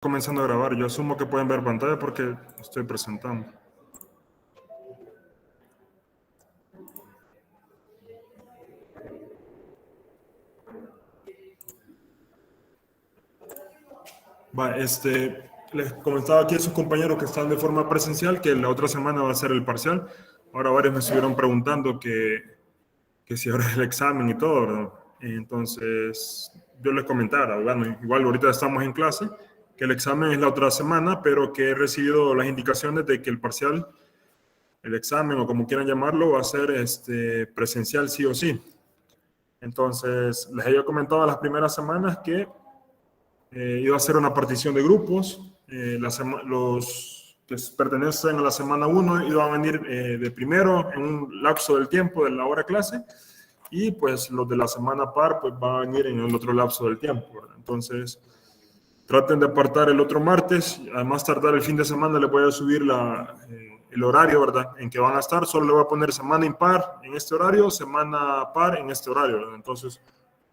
Comenzando a grabar. Yo asumo que pueden ver pantalla porque estoy presentando. Va, les comentaba aquí a sus compañeros que están de forma presencial que la otra semana va a ser el parcial. Ahora varios me estuvieron preguntando que si ahora es el examen y todo, ¿verdad? Entonces, yo les comentara, bueno, igual ahorita estamos en clase, que el examen es la otra semana, pero que he recibido las indicaciones de que el parcial, el examen o como quieran llamarlo, va a ser presencial sí o sí. Entonces, les había comentado las primeras semanas que iba a ser una partición de grupos. Los que pertenecen a la semana 1 iban a venir de primero en un lapso del tiempo de la hora clase, y pues los de la semana par pues van a venir en el otro lapso del tiempo, ¿verdad? Entonces, traten de apartar el otro martes. Además, tardar el fin de semana, les voy a subir el horario, ¿verdad?, en que van a estar. Solo le voy a poner semana impar en este horario, semana par en este horario, ¿verdad? Entonces,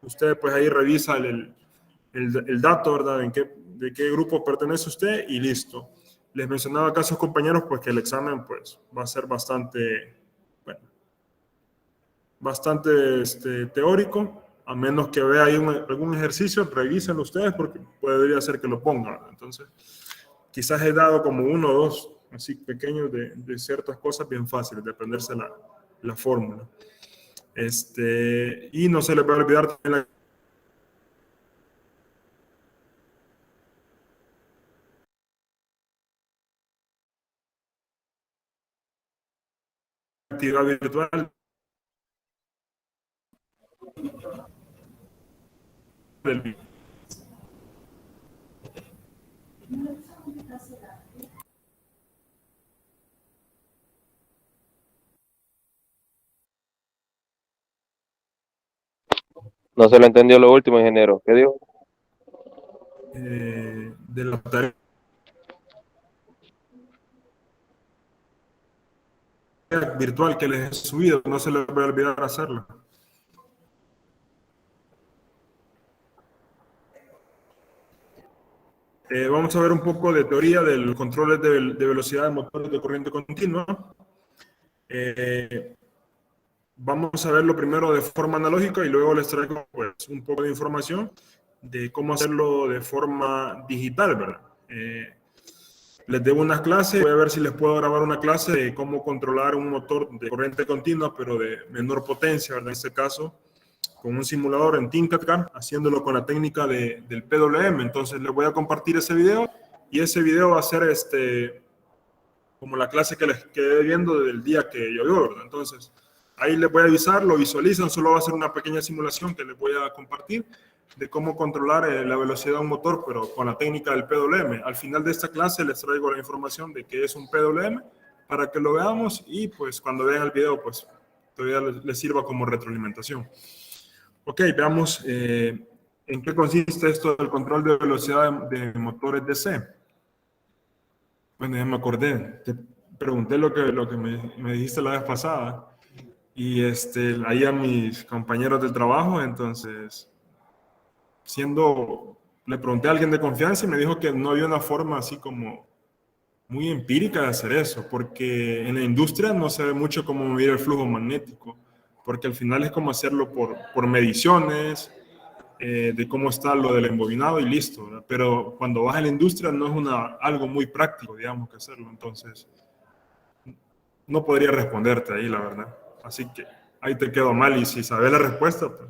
usted pues ahí revisa el dato, ¿verdad?, de qué grupo pertenece usted y listo. Les mencionaba acá a sus compañeros pues que el examen pues va a ser bastante, bueno, bastante teórico, a menos que vea ahí algún ejercicio, revísenlo ustedes porque podría ser que lo pongan. Entonces, quizás he dado como uno o dos así pequeños de ciertas cosas bien fáciles, de aprenderse la fórmula. Y no se les va a olvidar también la actividad virtual del. No se lo entendió lo último, ingeniero. ¿Qué dijo? De la tarea virtual que les he subido, no se les va a olvidar hacerlo. Vamos a ver un poco de teoría de los controles de velocidad de motores de corriente continua. Vamos a verlo primero de forma analógica y luego les traigo pues, un poco de información de cómo hacerlo de forma digital, ¿verdad? Les debo unas clases, voy a ver si les puedo grabar una clase de cómo controlar un motor de corriente continua, pero de menor potencia, ¿verdad? En este caso, con un simulador en Tinkercad, haciéndolo con la técnica del PWM. Entonces les voy a compartir ese video, y ese video va a ser como la clase que les quedé viendo del día que llovió, ¿verdad? Entonces, ahí les voy a avisar, lo visualizan, solo va a ser una pequeña simulación que les voy a compartir de cómo controlar la velocidad de un motor, pero con la técnica del PWM. Al final de esta clase les traigo la información de qué es un PWM para que lo veamos, y pues cuando vean el video, pues todavía les sirva como retroalimentación. Ok, veamos en qué consiste esto del control de velocidad de motores DC. Bueno, ya me acordé, te pregunté lo que me dijiste la vez pasada, y ahí a mis compañeros del trabajo. Entonces, le pregunté a alguien de confianza y me dijo que no había una forma así como muy empírica de hacer eso, porque en la industria no se ve mucho cómo medir el flujo magnético, porque al final es como hacerlo por mediciones, de cómo está lo del embobinado y listo, ¿verdad? Pero cuando vas a la industria no es algo muy práctico, digamos, que hacerlo. Entonces, no podría responderte ahí, la verdad. Así que ahí te quedo mal, y si sabes la respuesta, pues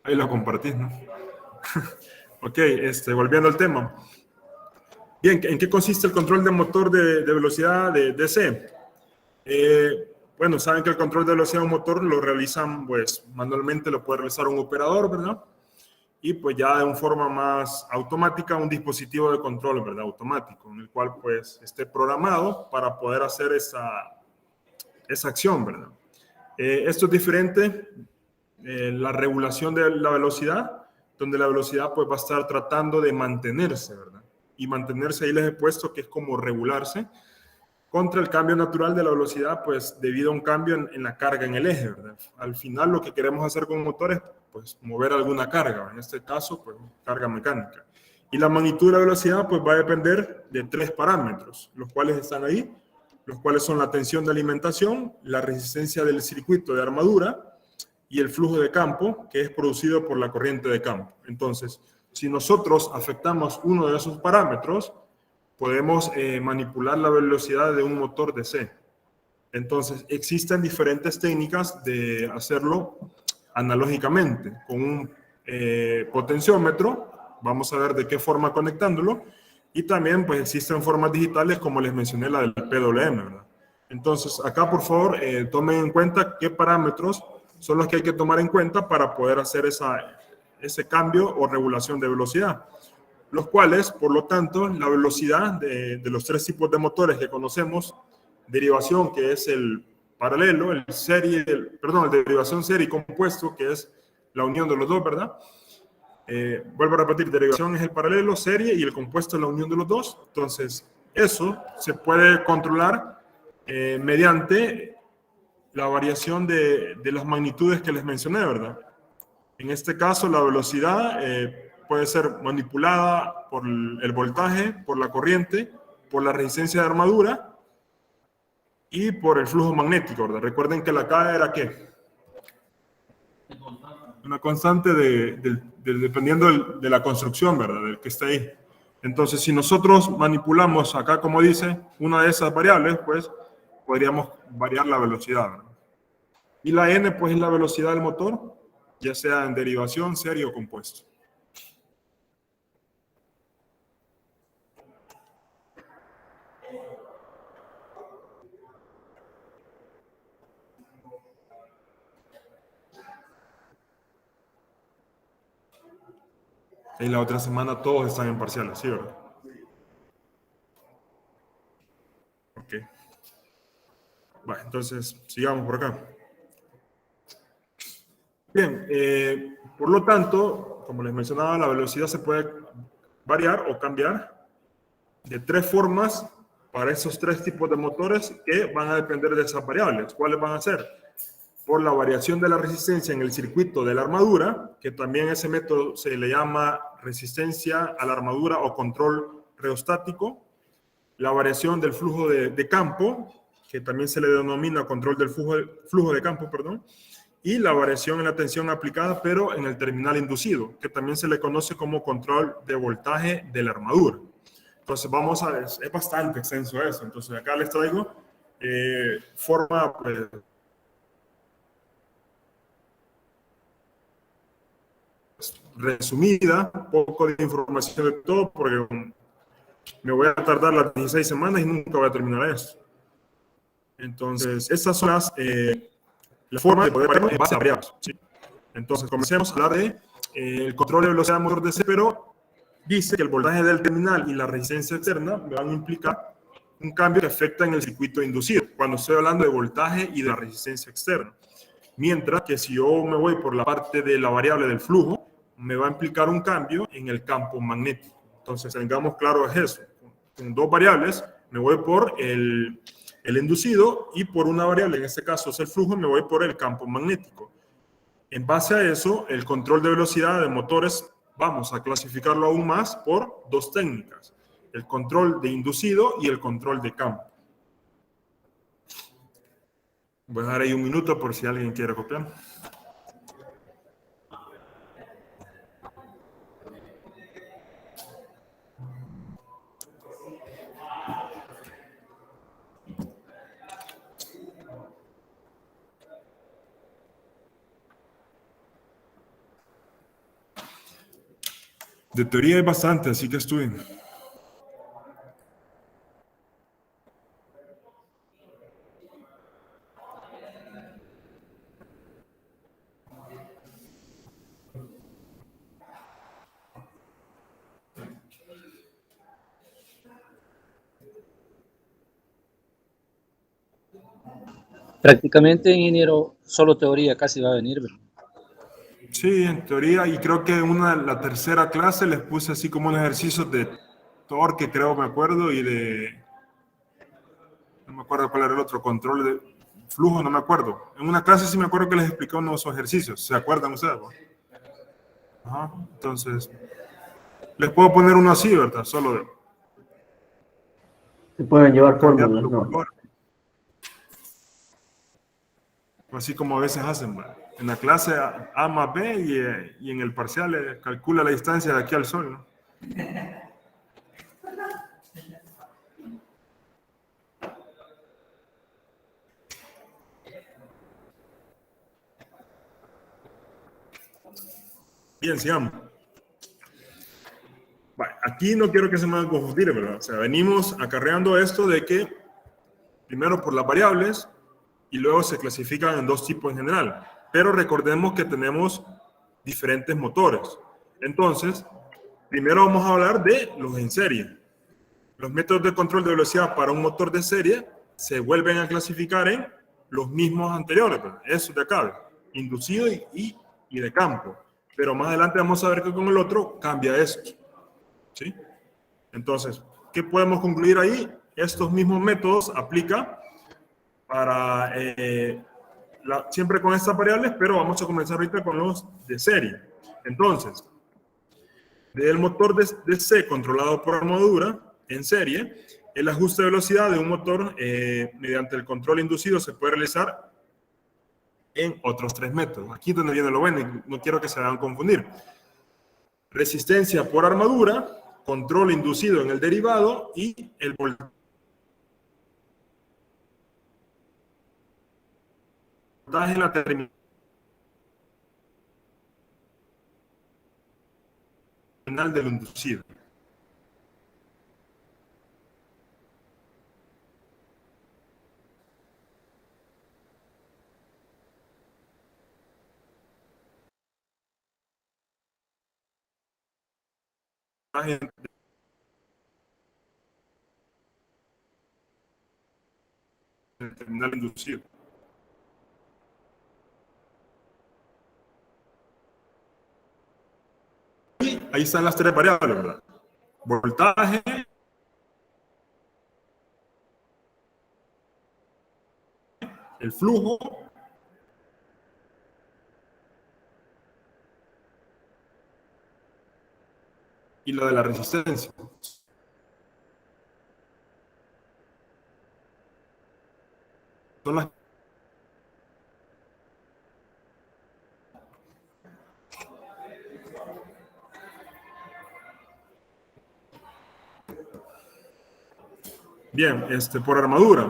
ahí lo compartís, ¿no? Ok, volviendo al tema. Bien, ¿en qué consiste el control de motor de velocidad de DC? Bueno, saben que el control de velocidad de un motor lo realizan, pues, manualmente, lo puede realizar un operador, ¿verdad? Y pues ya de una forma más automática, un dispositivo de control, ¿verdad?, automático, en el cual pues esté programado para poder hacer esa acción, ¿verdad? Esto es diferente, la regulación de la velocidad, donde la velocidad pues va a estar tratando de mantenerse, ¿verdad? Y mantenerse, ahí les he puesto que es como regularse contra el cambio natural de la velocidad, pues debido a un cambio en la carga en el eje, ¿verdad? Al final lo que queremos hacer con motores, pues mover alguna carga, en este caso, pues carga mecánica. Y la magnitud de la velocidad pues va a depender de 3 parámetros, los cuales están ahí, los cuales son la tensión de alimentación, la resistencia del circuito de armadura y el flujo de campo que es producido por la corriente de campo. Entonces, si nosotros afectamos uno de esos parámetros, podemos manipular la velocidad de un motor DC. Entonces, existen diferentes técnicas de hacerlo analógicamente. Con un potenciómetro, vamos a ver de qué forma conectándolo, y también pues existen formas digitales como les mencioné la del PWM, ¿verdad? Entonces, acá por favor tomen en cuenta qué parámetros son los que hay que tomar en cuenta para poder hacer ese cambio o regulación de velocidad, los cuales, por lo tanto, la velocidad de los 3 tipos de motores que conocemos, derivación, que es el paralelo, el derivación serie y compuesto, que es la unión de los dos, ¿verdad? Vuelvo a repetir, derivación es el paralelo, serie, y el compuesto es la unión de los dos. Entonces, eso se puede controlar mediante la variación de las magnitudes que les mencioné, ¿verdad? En este caso, la velocidad puede ser manipulada por el voltaje, por la corriente, por la resistencia de armadura y por el flujo magnético, ¿verdad? Recuerden que la K era ¿qué? Una constante dependiendo de la construcción, ¿verdad? Del que está ahí. Entonces, si nosotros manipulamos acá, como dice, una de esas variables, pues podríamos variar la velocidad, ¿verdad? Y la N, pues, es la velocidad del motor, ya sea en derivación, serie o compuesto. Y la otra semana todos están en parciales, ¿sí, verdad? Ok. Bueno, entonces, sigamos por acá. Bien, por lo tanto, como les mencionaba, la velocidad se puede variar o cambiar de 3 formas para esos 3 tipos de motores que van a depender de esas variables. ¿Cuáles van a ser? Por la variación de la resistencia en el circuito de la armadura, que también ese método se le llama resistencia a la armadura o control reostático, la variación del flujo de campo, que también se le denomina control del flujo de campo, perdón, y la variación en la tensión aplicada, pero en el terminal inducido, que también se le conoce como control de voltaje de la armadura. Entonces vamos a ver, es bastante extenso eso. Entonces acá les traigo forma pues, resumida, poco de información de todo, porque me voy a tardar las 16 semanas y nunca voy a terminar esto. Entonces, estas son las formas de poder variar en base a variables, ¿sí? Entonces, comencemos a hablar de el control de velocidad del motor DC, pero dice que el voltaje del terminal y la resistencia externa me van a implicar un cambio que afecta en el circuito inducido, cuando estoy hablando de voltaje y de la resistencia externa. Mientras que si yo me voy por la parte de la variable del flujo, me va a implicar un cambio en el campo magnético. Entonces, tengamos claro eso. Con 2 variables, me voy por el inducido y por una variable, en este caso es el flujo, me voy por el campo magnético. En base a eso, el control de velocidad de motores, vamos a clasificarlo aún más por 2 técnicas. El control de inducido y el control de campo. Voy a dar ahí un minuto por si alguien quiere copiar. De teoría hay bastante, así que estudien. Prácticamente, ingeniero, solo teoría casi va a venir, ¿verdad? Sí, en teoría, y creo que en la tercera clase les puse así como un ejercicio de torque, creo, me acuerdo, y no me acuerdo cuál era el otro, control de flujo, no me acuerdo. En una clase sí me acuerdo que les expliqué unos ejercicios, ¿se acuerdan ustedes? Ajá, entonces, Les puedo poner uno así, ¿verdad? Solo de... Se pueden llevar cambiar fórmulas, los ¿no? colores. Así como a veces hacen, ¿verdad? En la clase A más B y en el parcial calcula la distancia de aquí al sol, ¿no? Bien, sigamos. Vale, aquí no quiero que se me hagan confundir, ¿verdad? O sea, venimos acarreando esto de que primero por las variables y luego se clasifican en dos tipos en general. Pero recordemos que tenemos diferentes motores. Entonces, primero vamos a hablar de los en serie. Los métodos de control de velocidad para un motor de serie se vuelven a clasificar en los mismos anteriores, ¿verdad? Eso de acá, inducido y de campo. Pero más adelante vamos a ver que con el otro cambia esto, ¿sí? Entonces, ¿qué podemos concluir ahí? Estos mismos métodos aplican para siempre con estas variables, pero vamos a comenzar ahorita con los de serie. Entonces, del motor de C controlado por armadura en serie, el ajuste de velocidad de un motor mediante el control inducido se puede realizar en otros tres métodos. Aquí es donde viene lo bueno y no quiero que se hagan confundir. Resistencia por armadura, control inducido en el derivado y el voltaje en la terminal del inducido. El terminal inducido. Y ahí están las tres variables, ¿verdad? Voltaje, el flujo y lo de la resistencia. Son las bien, por armadura.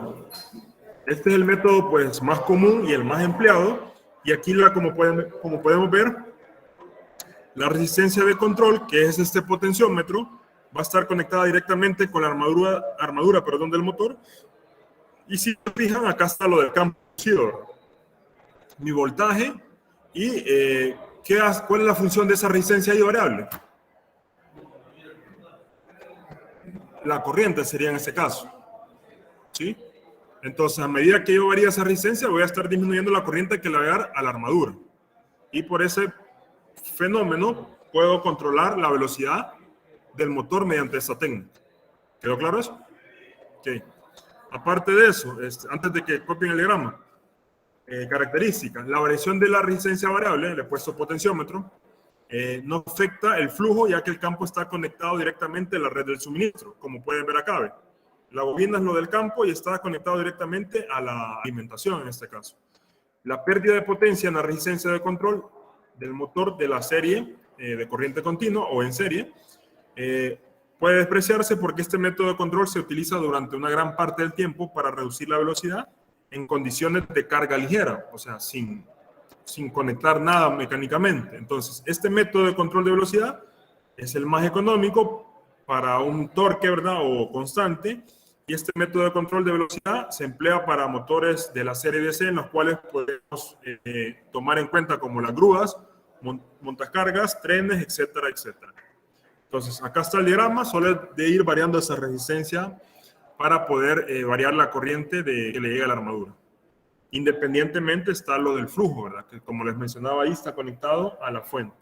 Este es el método pues más común y el más empleado. Y aquí como podemos ver, la resistencia de control, que es este potenciómetro, va a estar conectada directamente con la armadura del motor. Y si se fijan, acá está lo del campo inducido, mi voltaje y ¿cuál es la función de esa resistencia ahí variable? La corriente sería en este caso, ¿sí? Entonces, a medida que yo varía esa resistencia, voy a estar disminuyendo la corriente que le voy a dar a la armadura. Y por ese fenómeno, puedo controlar la velocidad del motor mediante esta técnica. ¿Quedó claro eso? Ok. Aparte de eso, antes de que copien el diagrama, características. La variación de la resistencia variable, le he puesto potenciómetro, no afecta el flujo, ya que el campo está conectado directamente a la red del suministro, como pueden ver acá. ¿Ve? La bobina es lo del campo y está conectado directamente a la alimentación en este caso. La pérdida de potencia en la resistencia de control del motor de la serie de corriente continua o en serie puede despreciarse porque este método de control se utiliza durante una gran parte del tiempo para reducir la velocidad en condiciones de carga ligera, o sea, sin conectar nada mecánicamente. Entonces, este método de control de velocidad es el más económico para un torque, ¿verdad?, o constante. Y este método de control de velocidad se emplea para motores de la serie DC, en los cuales podemos tomar en cuenta como las grúas, montacargas, trenes, etcétera, etcétera. Entonces, acá está el diagrama, solo es de ir variando esa resistencia para poder variar la corriente que le llega a la armadura. Independientemente está lo del flujo, ¿verdad? Que como les mencionaba ahí, está conectado a la fuente.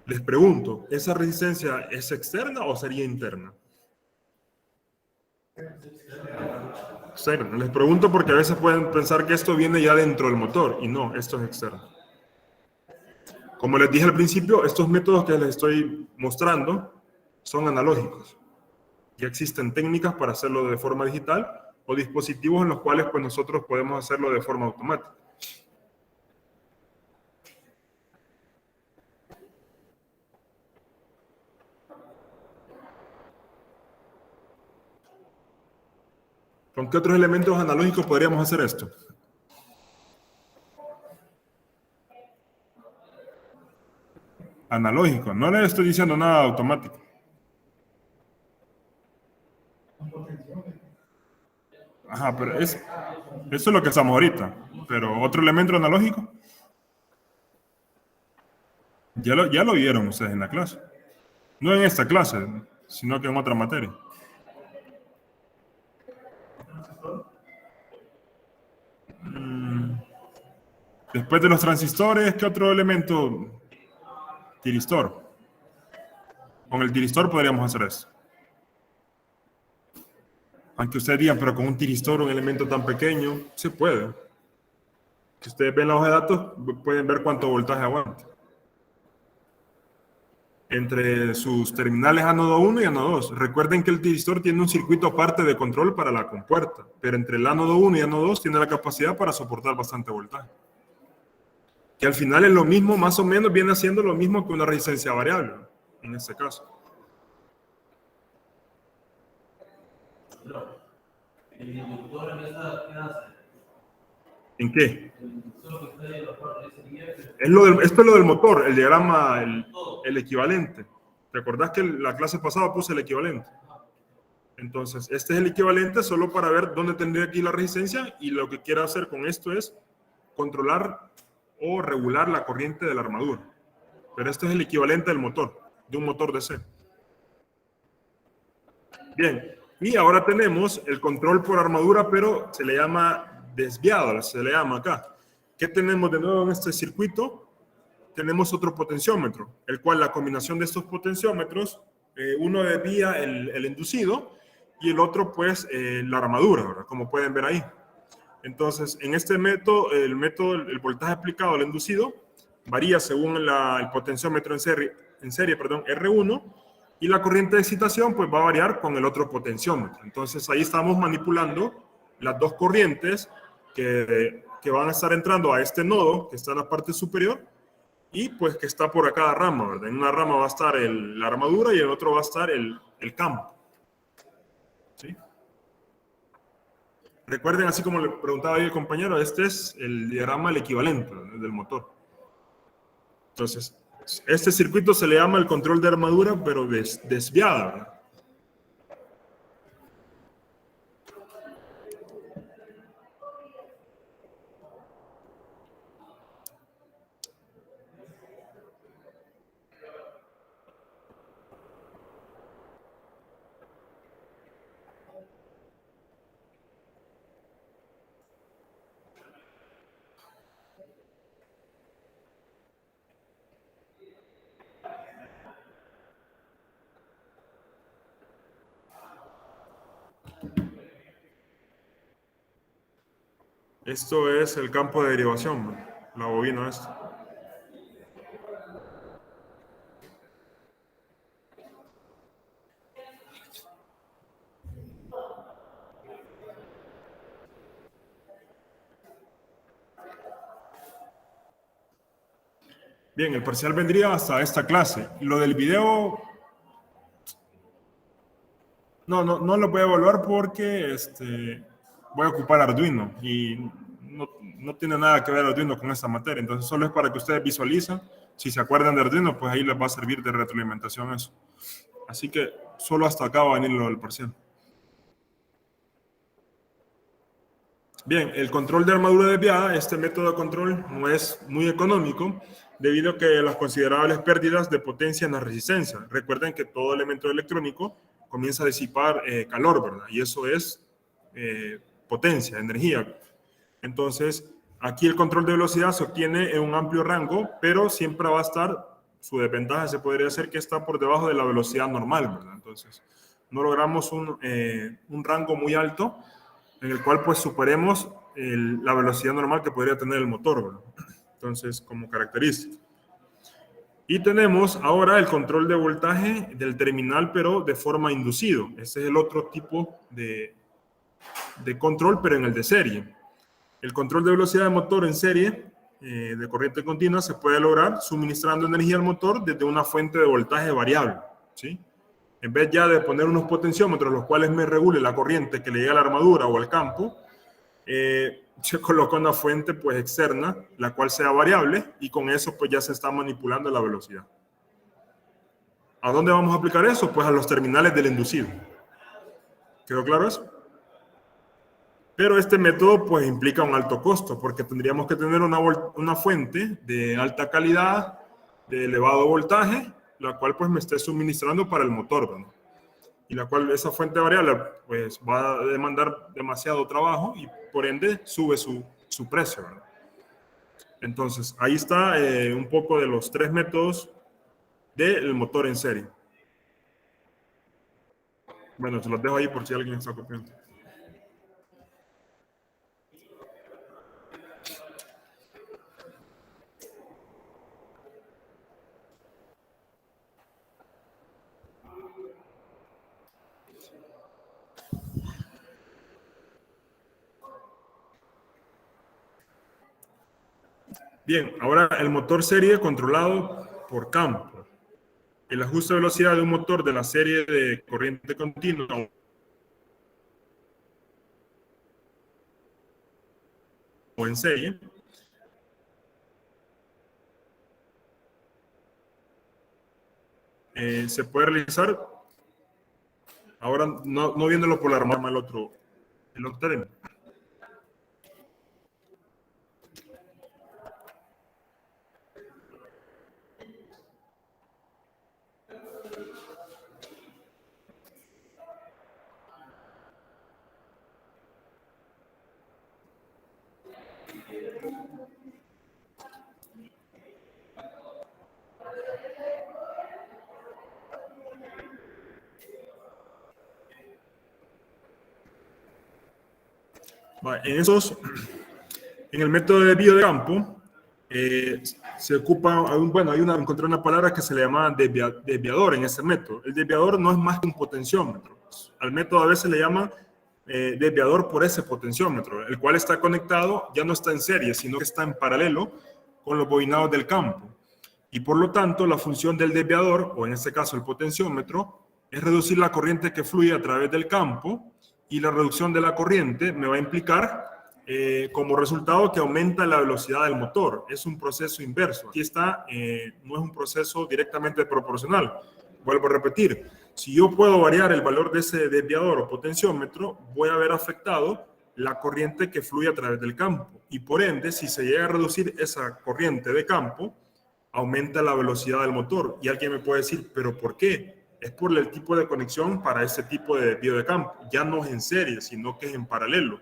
Les pregunto, ¿esa resistencia es externa o sería interna? Externa. Les pregunto porque a veces pueden pensar que esto viene ya dentro del motor y no, esto es externo. Como les dije al principio, estos métodos que les estoy mostrando son analógicos. Ya existen técnicas para hacerlo de forma digital o dispositivos en los cuales pues, nosotros podemos hacerlo de forma automática. ¿Con qué otros elementos analógicos podríamos hacer esto? Analógico, no le estoy diciendo nada automático. Ajá, pero eso es lo que estamos ahorita. Pero otro elemento analógico, ya lo vieron ustedes en la clase. No en esta clase, sino que en otra materia. Después de los transistores, ¿qué otro elemento? Tiristor. Con el tiristor podríamos hacer eso. Aunque ustedes digan, pero con un tiristor, un elemento tan pequeño, se puede. Si ustedes ven la hoja de datos, pueden ver cuánto voltaje aguanta. Entre sus terminales ánodo 1 y ánodo 2. Recuerden que el tiristor tiene un circuito aparte de control para la compuerta, pero entre el ánodo 1 y ánodo 2 tiene la capacidad para soportar bastante voltaje. Que al final es lo mismo, más o menos viene haciendo lo mismo que una resistencia variable, en este caso. ¿El inductor en esta qué hace? ¿En qué? El inductor que está ahí en la parte de ese Esto es lo del motor, el diagrama, el equivalente. ¿Te acordás que la clase pasada puse el equivalente? Entonces, este es el equivalente solo para ver dónde tendría aquí la resistencia, y lo que quiero hacer con esto es controlar o regular la corriente de la armadura. Pero esto es el equivalente del motor, de un motor DC. Bien, y ahora tenemos el control por armadura, pero se le llama desviado, se le llama acá. ¿Qué tenemos de nuevo en este circuito? Tenemos otro potenciómetro, el cual la combinación de estos potenciómetros, uno desvía el inducido y el otro pues la armadura, ¿verdad? Como pueden ver ahí. Entonces, en este método, el voltaje aplicado al inducido varía según el potenciómetro en serie, R1, y la corriente de excitación pues va a variar con el otro potenciómetro. Entonces, ahí estamos manipulando las dos corrientes que van a estar entrando a este nodo que está en la parte superior y pues que está por cada rama, ¿verdad? En una rama va a estar la armadura y en otro va a estar el campo. ¿Sí? Recuerden, así como le preguntaba ahí el compañero, este es el diagrama del equivalente del motor. Entonces, este circuito se le llama el control de armadura, pero desviada, ¿verdad? Esto es el campo de derivación, la bobina esta. Bien, el parcial vendría hasta esta clase. Lo del video, no lo voy a evaluar porque voy a ocupar Arduino y no tiene nada que ver Arduino con esta materia. Entonces, solo es para que ustedes visualicen. Si se acuerdan de Arduino, pues ahí les va a servir de retroalimentación eso. Así que solo hasta acá va a venir lo del parcial. Bien, el control de armadura desviada, este método de control no es muy económico debido a que las considerables pérdidas de potencia en la resistencia. Recuerden que todo elemento electrónico comienza a disipar calor, ¿verdad? Y eso es potencia, energía. Entonces, aquí el control de velocidad se obtiene en un amplio rango, pero siempre va a estar, su desventaja se podría hacer que está por debajo de la velocidad normal, ¿verdad? Entonces, no logramos un rango muy alto en el cual pues superemos la velocidad normal que podría tener el motor, ¿verdad? Entonces, como característica. Y tenemos ahora el control de voltaje del terminal, pero de forma inducido. Ese es el otro tipo de control, pero en el de serie. El control de velocidad de motor en serie de corriente continua se puede lograr suministrando energía al motor desde una fuente de voltaje variable, ¿sí? En vez ya de poner unos potenciómetros los cuales me regule la corriente que le llega a la armadura o al campo, se coloca una fuente pues externa, la cual sea variable, y con eso pues ya se está manipulando la velocidad. ¿A dónde vamos a aplicar eso? Pues a los terminales del inducido. ¿Quedó claro eso? Pero este método pues implica un alto costo, porque tendríamos que tener una fuente de alta calidad, de elevado voltaje, la cual pues me esté suministrando para el motor, ¿no? Y la cual esa fuente variable pues va a demandar demasiado trabajo y por ende sube su precio, ¿verdad? Entonces ahí está un poco de los 3 métodos del motor en serie. Bueno, se los dejo ahí por si alguien está copiando. Bien, ahora el motor serie controlado por campo. El ajuste de velocidad de un motor de la serie de corriente continua o en serie se puede realizar, ahora no viéndolo por la rama, el otro término. En el método de desvío de campo, se ocupa, encontré una palabra que se le llama desviador en ese método. El desviador no es más que un potenciómetro. Al método a veces le llaman desviador por ese potenciómetro, el cual está conectado, ya no está en serie, sino que está en paralelo con los bobinados del campo. Y por lo tanto, la función del desviador, o en este caso el potenciómetro, es reducir la corriente que fluye a través del campo, y la reducción de la corriente me va a implicar como resultado que aumenta la velocidad del motor. Es un proceso inverso. Aquí está, no es un proceso directamente proporcional. Vuelvo a repetir, si yo puedo variar el valor de ese desviador o potenciómetro, voy a ver afectado la corriente que fluye a través del campo. Y por ende, si se llega a reducir esa corriente de campo, aumenta la velocidad del motor. Y alguien me puede decir, ¿pero por qué? Es por el tipo de conexión para ese tipo de desvío de campo. Ya no es en serie, sino que es en paralelo.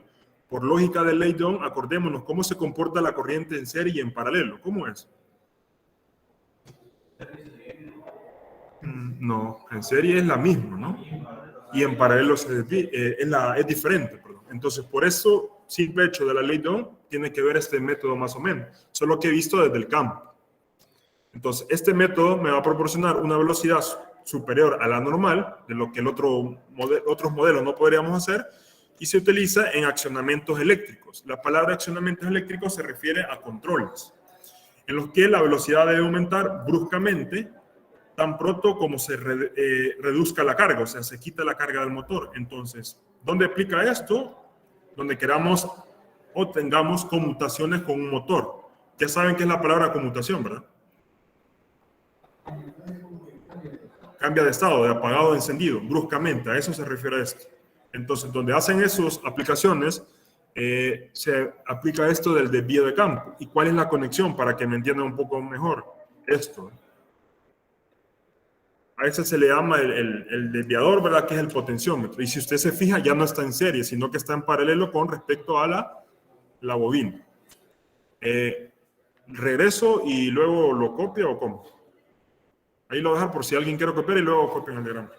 Por lógica de ley de Ohm, acordémonos cómo se comporta la corriente en serie y en paralelo. ¿Cómo es? No, en serie es la misma, ¿no? Y en paralelo es diferente, perdón. Entonces, por eso, simple hecho de la ley de Ohm, tiene que ver este método más o menos, solo que he visto desde el campo. Entonces, este método me va a proporcionar una velocidad superior a la normal, de lo que otros modelos no podríamos hacer, y se utiliza en accionamientos eléctricos. La palabra accionamientos eléctricos se refiere a controles, en los que la velocidad debe aumentar bruscamente, tan pronto como se reduzca la carga, o sea, se quita la carga del motor. Entonces, ¿dónde aplica esto? Donde queramos o tengamos conmutaciones con un motor. Ya saben qué es la palabra conmutación, ¿verdad? Cambia de estado, de apagado a encendido, bruscamente. A eso se refiere esto. Entonces, donde hacen esas aplicaciones, se aplica esto del desvío de campo. ¿Y cuál es la conexión? Para que me entiendan un poco mejor esto. A ese se le llama el desviador, ¿verdad? Que es el potenciómetro. Y si usted se fija, ya no está en serie, sino que está en paralelo con respecto a la bobina. ¿Regreso y luego lo copio o cómo? Ahí lo dejo por si alguien quiere copiar y luego copian el diagrama.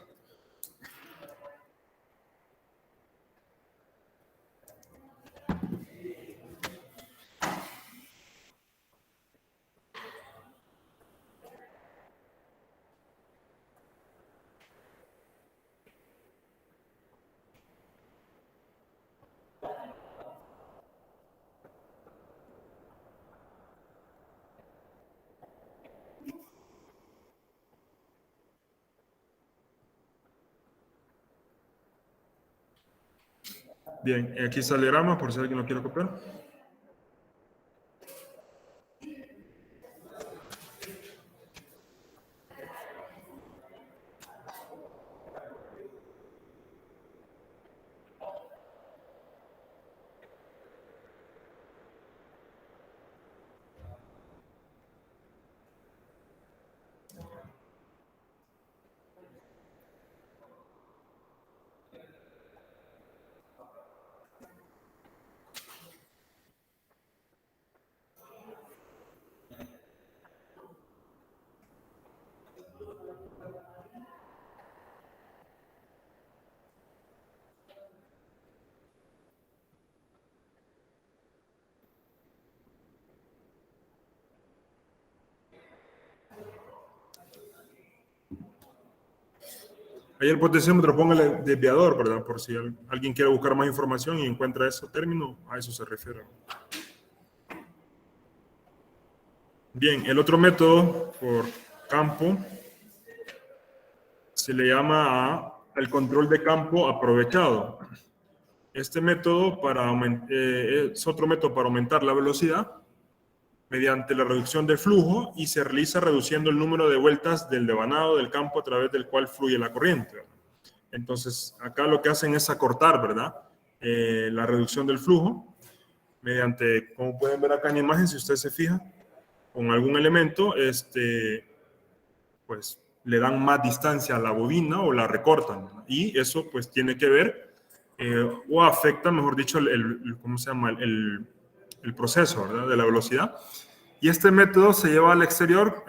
Bien, aquí está el diagrama por si alguien lo quiere copiar. Ahí el potenciómetro, póngale desviador, ¿verdad? Por si alguien quiere buscar más información y encuentra ese término, a eso se refiere. Bien, el otro método por campo se le llama el control de campo aprovechado. Este método es otro método para aumentar la velocidad mediante la reducción del flujo y se realiza reduciendo el número de vueltas del devanado del campo a través del cual fluye la corriente. Entonces, acá lo que hacen es acortar, ¿verdad? La reducción del flujo mediante, como pueden ver acá en la imagen, si usted se fija, con algún elemento, pues le dan más distancia a la bobina o la recortan, ¿verdad? Y eso pues tiene que ver o afecta, mejor dicho, ¿cómo se llama? El proceso, ¿verdad? De la velocidad. Y este método se lleva al exterior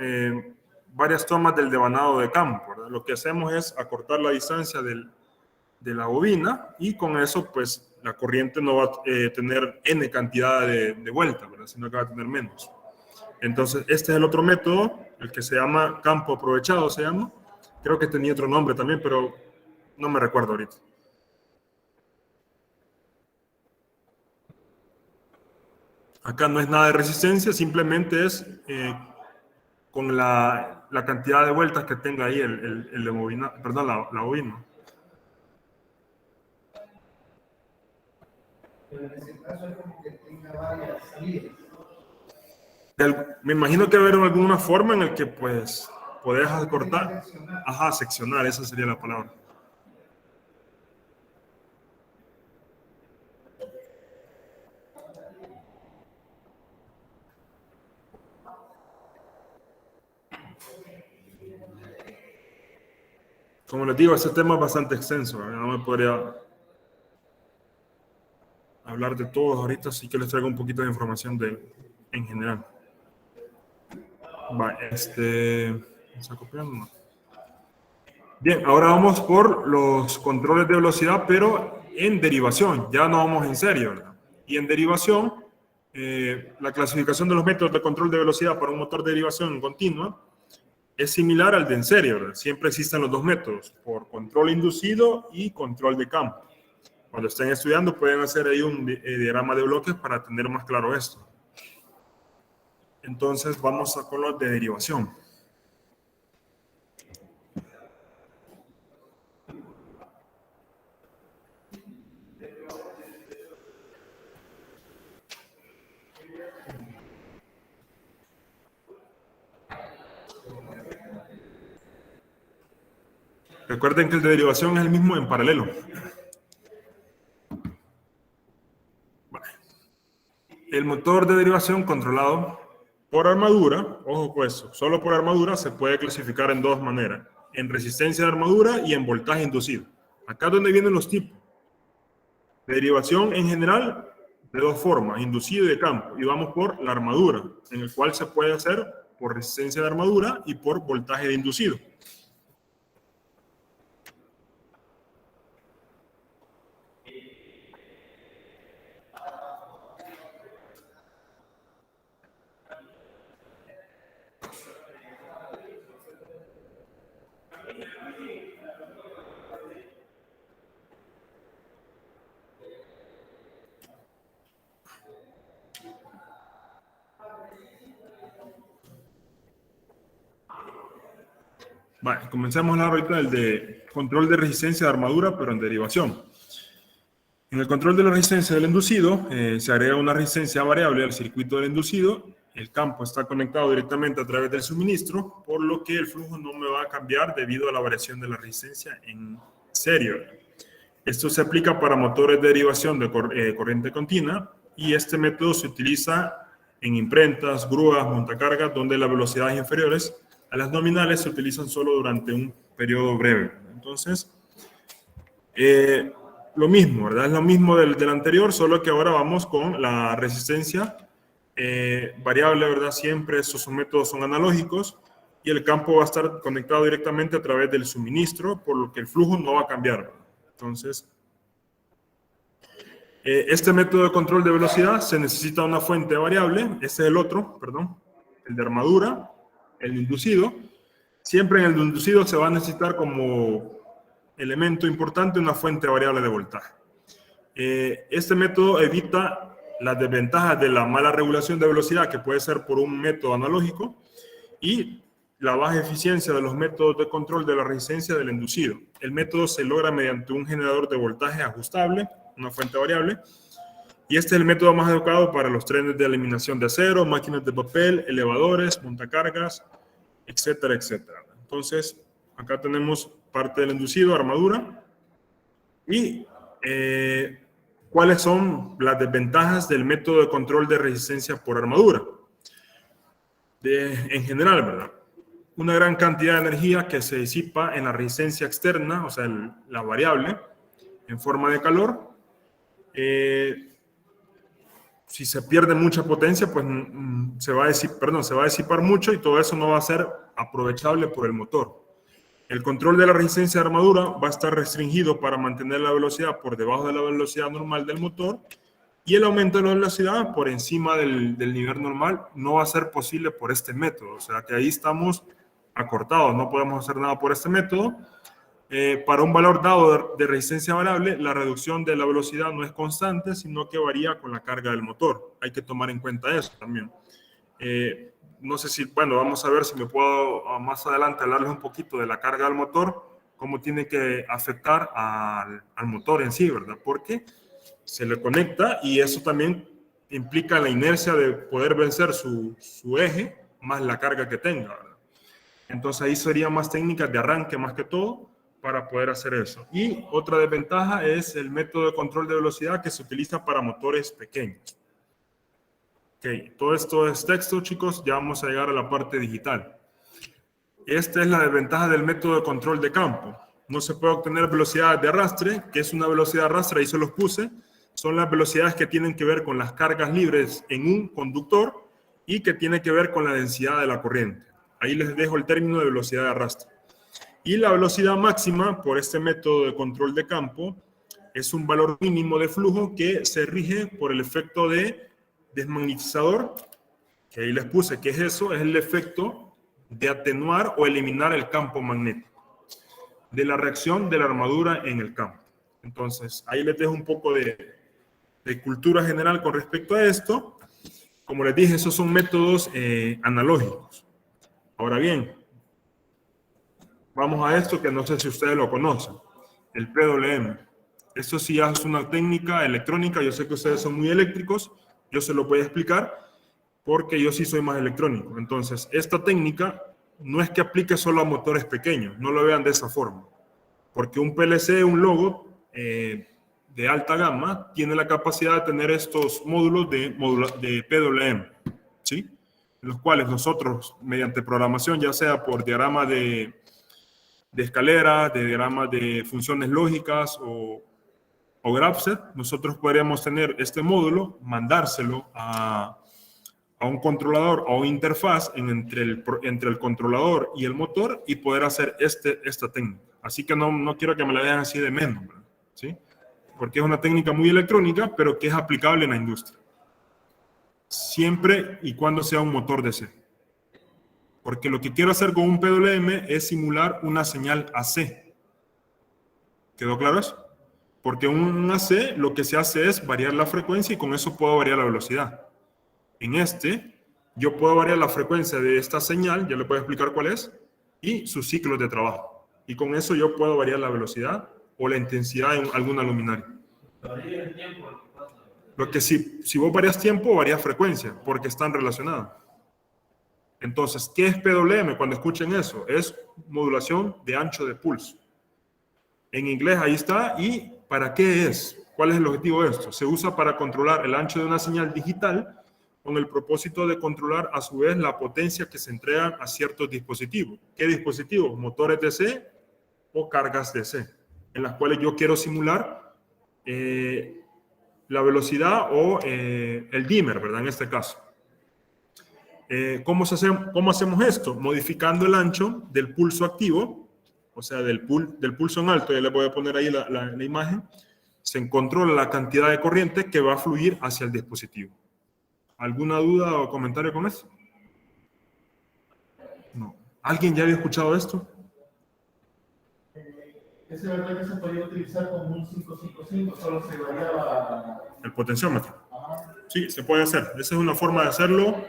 varias tomas del devanado de campo, ¿verdad? Lo que hacemos es acortar la distancia de la bobina y con eso pues la corriente no va a tener n cantidad de vueltas, ¿verdad? Sino que va a tener menos. Entonces este es el otro método, el que se llama campo aprovechado, se llama. Creo que tenía otro nombre también, pero no me recuerdo ahorita. Acá no es nada de resistencia, simplemente es con la cantidad de vueltas que tenga ahí el bobina, perdón, la bobina. Pero en ese caso es como que tenga varias salidas. Me imagino que haber alguna forma en la que pues podés acortar. Ajá, seccionar, esa sería la palabra. Como les digo, este tema es bastante extenso, ¿verdad? No me podría hablar de todos ahorita, así que les traigo un poquito de información en general. Va, ¿está copiando? No. Bien, ahora vamos por los controles de velocidad, pero en derivación, ya no vamos en serio, ¿verdad? Y en derivación, la clasificación de los métodos de control de velocidad para un motor de derivación continua es similar al de en serie, ¿verdad? Siempre existen los dos métodos, por control inducido y control de campo. Cuando estén estudiando pueden hacer ahí un diagrama de bloques para tener más claro esto. Entonces vamos con los de derivación. Recuerden que el de derivación es el mismo en paralelo. El motor de derivación controlado por armadura, ojo con eso, solo por armadura se puede clasificar en dos maneras, en resistencia de armadura y en voltaje inducido. Acá es donde vienen los tipos. De derivación en general, de dos formas, inducido y de campo. Y vamos por la armadura, en el cual se puede hacer por resistencia de armadura y por voltaje de inducido. Vale, comencemos ahorita el de control de resistencia de armadura, pero en derivación. En el control de la resistencia del inducido, se agrega una resistencia variable al circuito del inducido. El campo está conectado directamente a través del suministro, por lo que el flujo no me va a cambiar debido a la variación de la resistencia en serie. Esto se aplica para motores de derivación de corriente continua y este método se utiliza en imprentas, grúas, montacargas, donde las velocidades inferiores a las nominales se utilizan solo durante un periodo breve. Entonces, lo mismo, ¿verdad? Es lo mismo del anterior, solo que ahora vamos con la resistencia variable, ¿verdad? Siempre esos métodos son analógicos y el campo va a estar conectado directamente a través del suministro, por lo que el flujo no va a cambiar, ¿verdad? Entonces, este método de control de velocidad se necesita una fuente variable. Este es el otro, perdón, el de armadura, el inducido. Siempre en el inducido se va a necesitar como elemento importante una fuente variable de voltaje. Este método evita las desventajas de la mala regulación de velocidad, que puede ser por un método analógico, y la baja eficiencia de los métodos de control de la resistencia del inducido. El método se logra mediante un generador de voltaje ajustable, una fuente variable, y este es el método más adecuado para los trenes de eliminación de acero, máquinas de papel, elevadores, montacargas, etcétera, etcétera. Entonces, acá tenemos parte del inducido, armadura, y cuáles son las desventajas del método de control de resistencia por armadura. En general, ¿verdad? Una gran cantidad de energía que se disipa en la resistencia externa, o sea, la variable, en forma de calor. Si se pierde mucha potencia, pues se va a disipar mucho y todo eso no va a ser aprovechable por el motor. El control de la resistencia de armadura va a estar restringido para mantener la velocidad por debajo de la velocidad normal del motor, y el aumento de la velocidad por encima del nivel normal no va a ser posible por este método. O sea que ahí estamos acortados, no podemos hacer nada por este método. Para un valor dado de resistencia variable, la reducción de la velocidad no es constante, sino que varía con la carga del motor. Hay que tomar en cuenta eso también. No sé si, bueno, vamos a ver si me puedo más adelante hablarles un poquito de la carga del motor, cómo tiene que afectar al motor en sí, ¿verdad? Porque se le conecta y eso también implica la inercia de poder vencer su eje más la carga que tenga, ¿verdad? Entonces ahí serían más técnicas de arranque más que todo para poder hacer eso. Y otra desventaja es el método de control de velocidad que se utiliza para motores pequeños. Ok, todo esto es texto, chicos. Ya vamos a llegar a la parte digital. Esta es la desventaja del método de control de campo. No se puede obtener velocidad de arrastre. ¿Qué es una velocidad de arrastre? Ahí se los puse. Son las velocidades que tienen que ver con las cargas libres en un conductor y que tiene que ver con la densidad de la corriente. Ahí les dejo el término de velocidad de arrastre. Y la velocidad máxima por este método de control de campo es un valor mínimo de flujo que se rige por el efecto de desmagnetizador, que ahí les puse. ¿Qué es eso? Es el efecto de atenuar o eliminar el campo magnético de la reacción de la armadura en el campo. Entonces, ahí les dejo un poco de cultura general con respecto a esto. Como les dije, esos son métodos analógicos. Ahora bien, vamos a esto que no sé si ustedes lo conocen, el PWM. Esto sí ya es una técnica electrónica. Yo sé que ustedes son muy eléctricos, yo se lo voy a explicar porque yo sí soy más electrónico. Entonces, esta técnica no es que aplique solo a motores pequeños, no lo vean de esa forma. Porque un PLC, un logo de alta gama, tiene la capacidad de tener estos módulos de PWM, ¿sí? Los cuales nosotros, mediante programación, ya sea por diagrama de escalera, de diagrama de funciones lógicas o graph-set, nosotros podríamos tener este módulo, mandárselo a un controlador o interfaz entre el controlador y el motor y poder hacer esta técnica. Así que no quiero que me la dejen así de menos, ¿verdad? ¿Sí? Porque es una técnica muy electrónica, pero que es aplicable en la industria. Siempre y cuando sea un motor DC. Porque lo que quiero hacer con un PWM es simular una señal AC. ¿Quedó claro eso? Porque un AC lo que se hace es variar la frecuencia y con eso puedo variar la velocidad. En yo puedo variar la frecuencia de esta señal, ya le puedo explicar cuál es, y sus ciclos de trabajo. Y con eso yo puedo variar la velocidad o la intensidad en alguna luminaria. Varía el tiempo, lo que pasa. Lo que si vos varias tiempo, varías frecuencia, porque están relacionados. Entonces, ¿qué es PWM? Cuando escuchen eso, es modulación de ancho de pulso. En inglés ahí está. ¿Y para qué es? ¿Cuál es el objetivo de esto? Se usa para controlar el ancho de una señal digital con el propósito de controlar a su vez la potencia que se entregan a ciertos dispositivos. ¿Qué dispositivos? Motores DC o cargas DC, en las cuales yo quiero simular la velocidad o el dimmer, ¿verdad? En este caso. ¿Cómo hacemos esto? Modificando el ancho del pulso activo, o sea, del pulso en alto. Ya les voy a poner ahí la imagen. Se controla la cantidad de corriente que va a fluir hacia el dispositivo. ¿Alguna duda o comentario con eso? No. ¿Alguien ya había escuchado esto? ¿Es verdad que se podía utilizar como un 555? Solo se variaba. El potenciómetro. Ajá. Sí, se puede hacer. Esa es una forma de hacerlo.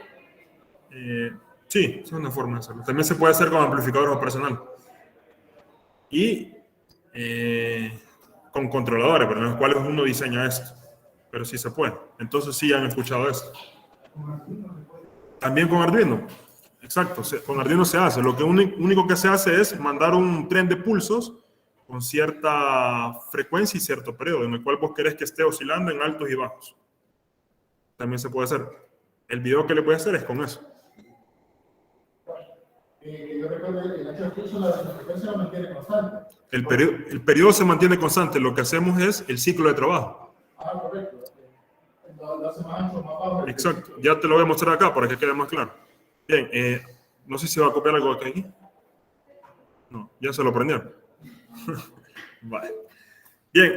Sí, esa es una forma de hacerlo. También se puede hacer con amplificadores operacionales. Y con controladores, pero en los cuales uno diseña esto. Pero sí se puede. Entonces sí han escuchado esto. También con Arduino. Exacto, con Arduino se hace. Lo que único que se hace es mandar un tren de pulsos con cierta frecuencia y cierto periodo, en el cual vos querés que esté oscilando en altos y bajos. También se puede hacer. El video que le voy a hacer es con eso. Yo recuerdo el ancho de pulso, la frecuencia la mantiene constante. El periodo se mantiene constante. Lo que hacemos es el ciclo de trabajo. Ah, correcto. Lo hace más ancho, más bajo. Exacto. Ya te lo voy a mostrar acá para que quede más claro. Bien, no sé si va a copiar algo de aquí. No, ya se lo prendieron. Vale. Bien,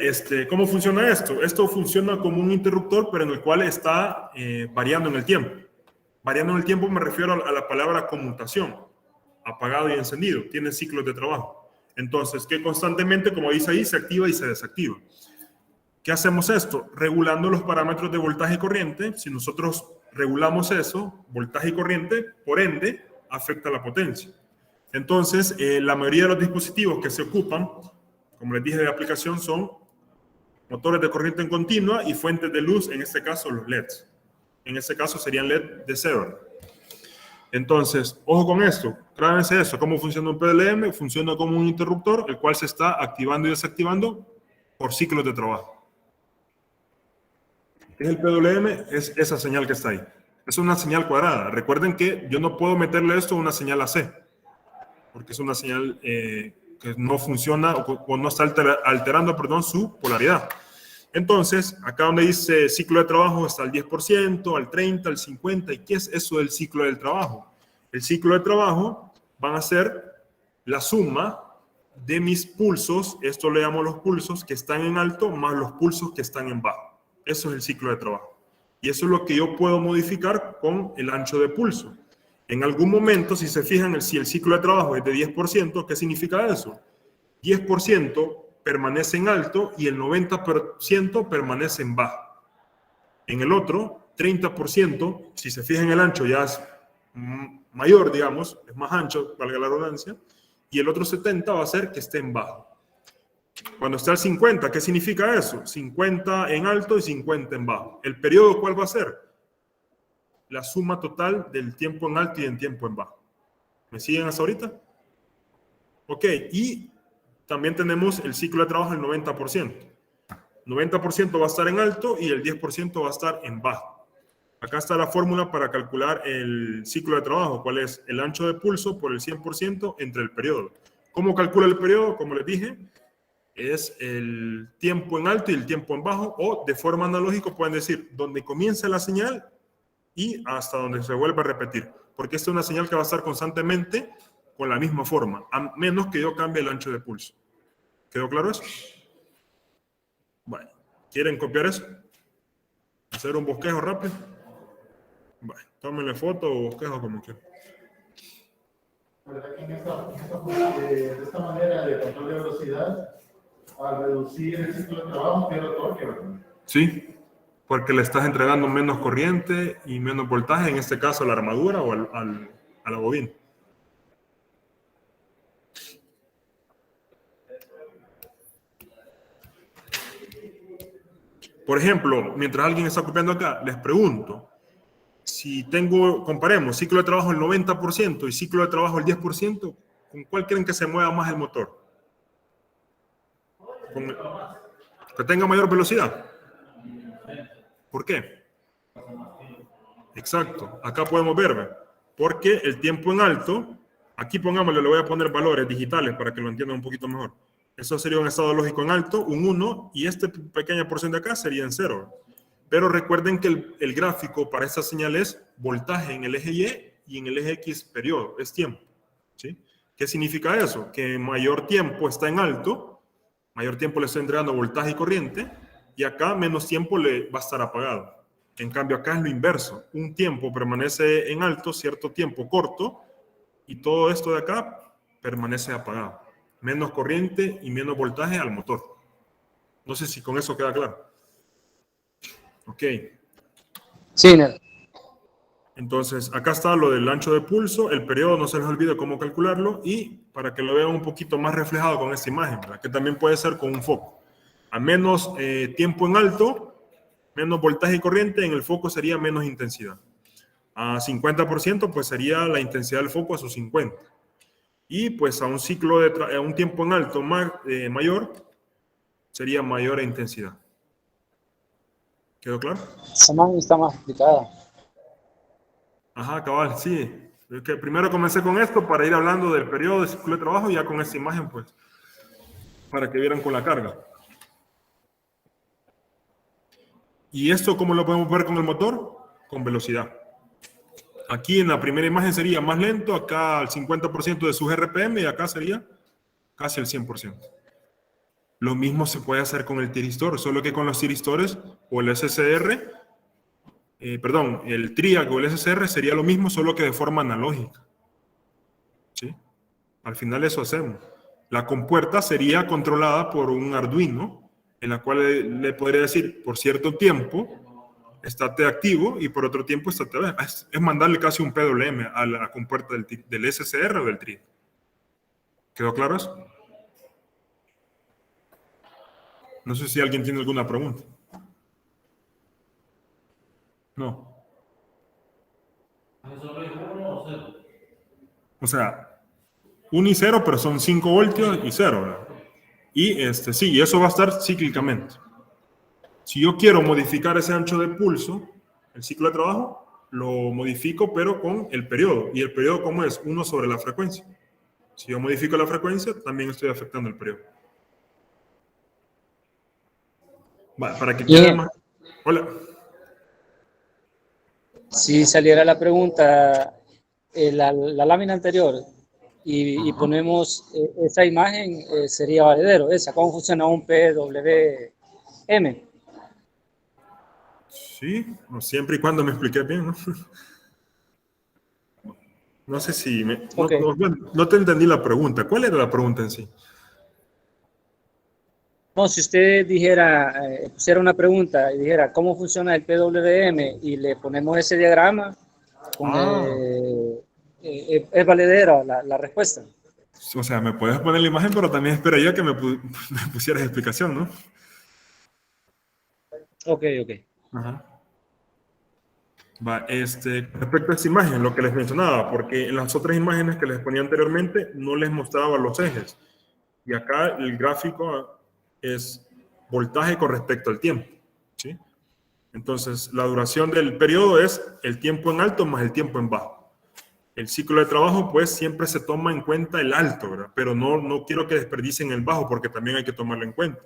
¿cómo funciona esto? Esto funciona como un interruptor, pero en el cual está variando en el tiempo. Variando en el tiempo me refiero a la palabra conmutación. Apagado y encendido. Tiene ciclos de trabajo. Entonces, que constantemente, como dice ahí, se activa y se desactiva. ¿Qué hacemos esto? Regulando los parámetros de voltaje y corriente. Si nosotros regulamos eso, voltaje y corriente, por ende, afecta la potencia. Entonces, la mayoría de los dispositivos que se ocupan, como les dije de aplicación, son motores de corriente en continua y fuentes de luz, en este caso los LEDs. En este caso serían LED de Zever. Entonces, ojo con esto, grábense eso. ¿Cómo funciona un PWM? Funciona como un interruptor, el cual se está activando y desactivando por ciclos de trabajo. ¿Qué es el PWM? Es esa señal que está ahí. Es una señal cuadrada. Recuerden que yo no puedo meterle esto a una señal AC, porque es una señal que no funciona o no está alterando su polaridad. Entonces, acá donde dice ciclo de trabajo está al 10%, al 30%, al 50%. ¿Y qué es eso del ciclo del trabajo? El ciclo de trabajo van a ser la suma de mis pulsos, esto le llamo los pulsos que están en alto, más los pulsos que están en bajo. Eso es el ciclo de trabajo. Y eso es lo que yo puedo modificar con el ancho de pulso. En algún momento, si se fijan, si el ciclo de trabajo es de 10%, ¿qué significa eso? 10% permanece en alto y el 90% permanece en bajo. En el otro, 30%, si se fijan, el ancho ya es mayor, digamos, es más ancho, valga la redundancia, y el otro 70% va a ser que esté en bajo. Cuando está el 50%, ¿qué significa eso? 50 en alto y 50 en bajo. ¿El periodo cuál va a ser? La suma total del tiempo en alto y del tiempo en bajo. ¿Me siguen hasta ahorita? Ok, y también tenemos el ciclo de trabajo del 90%. 90% va a estar en alto y el 10% va a estar en bajo. Acá está la fórmula para calcular el ciclo de trabajo. ¿Cuál es? El ancho de pulso por el 100% entre el periodo. ¿Cómo calcula el periodo? Como les dije, es el tiempo en alto y el tiempo en bajo, o de forma analógica pueden decir donde comienza la señal y hasta donde se vuelve a repetir, porque esta es una señal que va a estar constantemente con la misma forma, a menos que yo cambie el ancho de pulso. ¿Quedó claro eso? Bueno, ¿quieren copiar eso? ¿Hacer un bosquejo rápido? Bueno, tómenle foto o bosquejo como quieran. ¿Verdad que de esta manera de control de velocidad, al reducir el ciclo de trabajo, pierdo torque, ¿verdad? Sí, porque le estás entregando menos corriente y menos voltaje, en este caso a la armadura o a la bobina. Por ejemplo, mientras alguien está copiando acá, les pregunto, si comparemos ciclo de trabajo el 90% y ciclo de trabajo el 10%, ¿con cuál creen que se mueva más el motor? ¿Que tenga mayor velocidad? ¿Por qué? Exacto, acá podemos ver, porque el tiempo en alto, aquí pongámosle, le voy a poner valores digitales para que lo entiendan un poquito mejor. Eso sería un estado lógico en alto, un 1, y esta pequeña porción de acá sería en 0. Pero recuerden que el gráfico para esta señal es voltaje en el eje Y y en el eje X periodo, es tiempo. ¿Sí? ¿Qué significa eso? Que mayor tiempo está en alto, mayor tiempo le estoy entregando voltaje y corriente, y acá menos tiempo le va a estar apagado. En cambio acá es lo inverso. Un tiempo permanece en alto, cierto tiempo corto, y todo esto de acá permanece apagado. Menos corriente y menos voltaje al motor. No sé si con eso queda claro. Ok. Sí, Inero. Entonces, acá está lo del ancho de pulso, el periodo, no se les olvide cómo calcularlo, y para que lo vean un poquito más reflejado con esta imagen, ¿verdad? Que también puede ser con un foco. A menos tiempo en alto, menos voltaje y corriente, en el foco sería menos intensidad. A 50%, pues sería la intensidad del foco a sus 50. Y pues a un ciclo a un tiempo en alto mayor, sería mayor intensidad. ¿Quedó claro? Está más explicada. Ajá, cabal, sí. Es que primero comencé con esto para ir hablando del periodo de ciclo de trabajo y ya con esta imagen, pues, para que vieran con la carga. ¿Y esto cómo lo podemos ver con el motor? Con velocidad. Aquí en la primera imagen sería más lento, acá al 50% de sus RPM y acá sería casi el 100%. Lo mismo se puede hacer con el tiristor, solo que con los tiristores o el SCR, el TRIAC o el SCR sería lo mismo, solo que de forma analógica. ¿Sí? Al final eso hacemos. La compuerta sería controlada por un Arduino, en la cual le podría decir, por cierto tiempo, estate activo, y por otro tiempo, estate bajo. Es mandarle casi un PWM a la compuerta del SCR o del TRIAC. ¿Quedó claro eso? No sé si alguien tiene alguna pregunta. No. ¿Solo es 1 o 0? O sea, 1 y 0, pero son 5 voltios y 0, ¿verdad? Y sí, eso va a estar cíclicamente. Si yo quiero modificar ese ancho de pulso, el ciclo de trabajo, lo modifico, pero con el periodo. ¿Y el periodo cómo es? 1 sobre la frecuencia. Si yo modifico la frecuencia, también estoy afectando el periodo. Vale, para que quede más... Hola. Si saliera la pregunta, la lámina anterior, y ponemos esa imagen, sería valedero. ¿Cómo funciona un PWM? Sí, siempre y cuando me expliqué bien, ¿no? No sé si... no te entendí la pregunta. ¿Cuál era la pregunta en sí? No, si usted pusiera una pregunta y dijera cómo funciona el PWM y le ponemos ese diagrama, es valedera la respuesta. O sea, me puedes poner la imagen, pero también esperaría que me pusieras explicación, ¿no? Ok. Ajá. Va, respecto a esta imagen, lo que les mencionaba, porque en las otras imágenes que les ponía anteriormente no les mostraba los ejes. Y acá el gráfico es voltaje con respecto al tiempo, ¿sí? Entonces, la duración del periodo es el tiempo en alto más el tiempo en bajo. El ciclo de trabajo, pues, siempre se toma en cuenta el alto, ¿verdad? Pero no quiero que desperdicien el bajo, porque también hay que tomarlo en cuenta.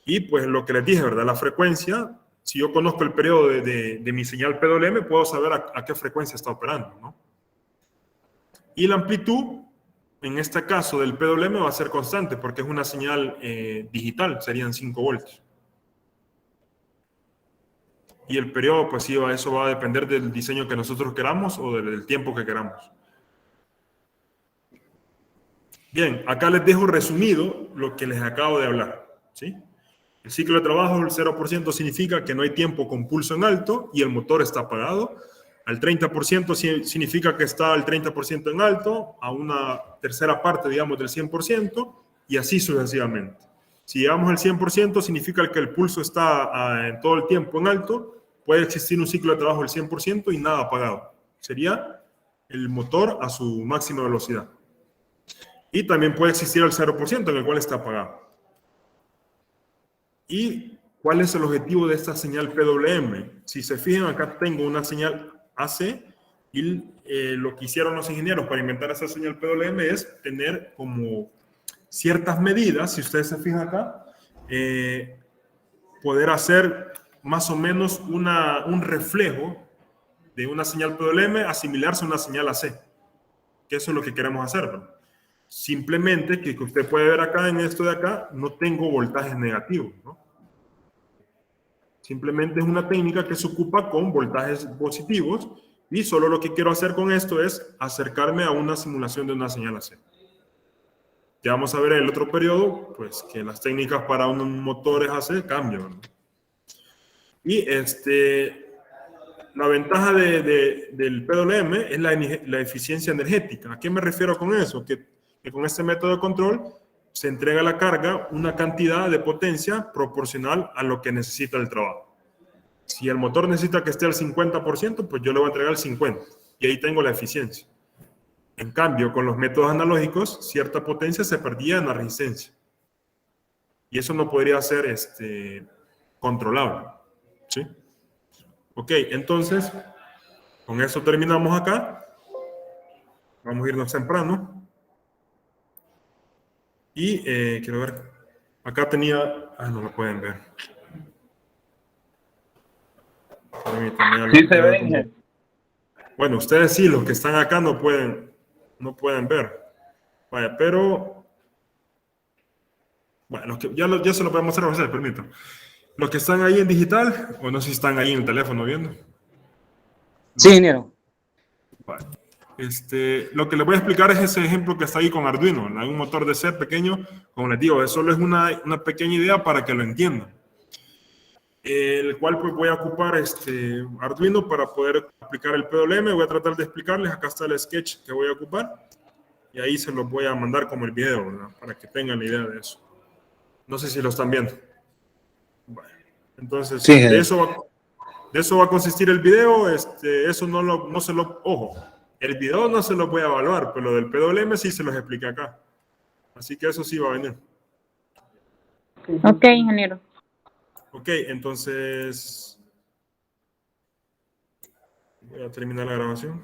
Y, pues, lo que les dije, ¿verdad? La frecuencia, si yo conozco el periodo de mi señal PWM, puedo saber a qué frecuencia está operando, ¿no? Y la amplitud, en este caso del PWM, va a ser constante, porque es una señal digital, serían 5 voltios. Y el periodo, pues sí, eso va a depender del diseño que nosotros queramos o del tiempo que queramos. Bien, acá les dejo resumido lo que les acabo de hablar, ¿sí? El ciclo de trabajo, el 0% significa que no hay tiempo con pulso en alto y el motor está apagado. Al 30% significa que está al 30% en alto, a una tercera parte, digamos, del 100%, y así sucesivamente. Si llegamos al 100%, significa que el pulso está en todo el tiempo en alto. Puede existir un ciclo de trabajo del 100% y nada apagado. Sería el motor a su máxima velocidad. Y también puede existir el 0% en el cual está apagado. ¿Y cuál es el objetivo de esta señal PWM? Si se fijan, acá tengo una señal AC y lo que hicieron los ingenieros para inventar esa señal PWM es tener como ciertas medidas, si ustedes se fijan acá, poder hacer más o menos un reflejo de una señal PWM asimilarse a una señal AC. Que eso es lo que queremos hacer, ¿no? Simplemente que usted puede ver acá en esto de acá, no tengo voltajes negativos, ¿no? Simplemente es una técnica que se ocupa con voltajes positivos y solo lo que quiero hacer con esto es acercarme a una simulación de una señal AC. Ya vamos a ver en el otro periodo, pues que las técnicas para unos motores AC cambian, ¿no? Y la ventaja del PWM es la eficiencia energética. ¿A qué me refiero con eso? Que con este método de control se entrega a la carga una cantidad de potencia proporcional a lo que necesita el trabajo. Si el motor necesita que esté al 50%, pues yo le voy a entregar el 50%. Y ahí tengo la eficiencia. En cambio, con los métodos analógicos, cierta potencia se perdía en la resistencia. Y eso no podría ser controlable. ¿Sí? Ok, entonces, con eso terminamos acá. Vamos a irnos temprano. Y quiero ver, acá tenía, no lo pueden ver. Sí se ve. Bueno, ustedes sí, los que están acá no pueden ver. Vaya, pero, bueno, ya se lo podemos hacer, les permito. Los que están ahí en digital, o no sé si están ahí en el teléfono viendo. Sí, ingeniero. Vale. Lo que les voy a explicar es ese ejemplo que está ahí con Arduino, ¿no? Hay un motor DC pequeño, como les digo, eso solo es una pequeña idea para que lo entiendan. El cual pues voy a ocupar Arduino para poder aplicar el PWM. Voy a tratar de explicarles, acá está el sketch que voy a ocupar y ahí se los voy a mandar como el video, ¿verdad? Para que tengan la idea de eso. No sé si lo están viendo. Bueno, entonces, sí, de eso va a consistir el video. Eso no se lo... Ojo, el video no se lo voy a evaluar, pero lo del PWM sí se los expliqué acá. Así que eso sí va a venir. Ok, ingeniero. Ok, entonces... Voy a terminar la grabación.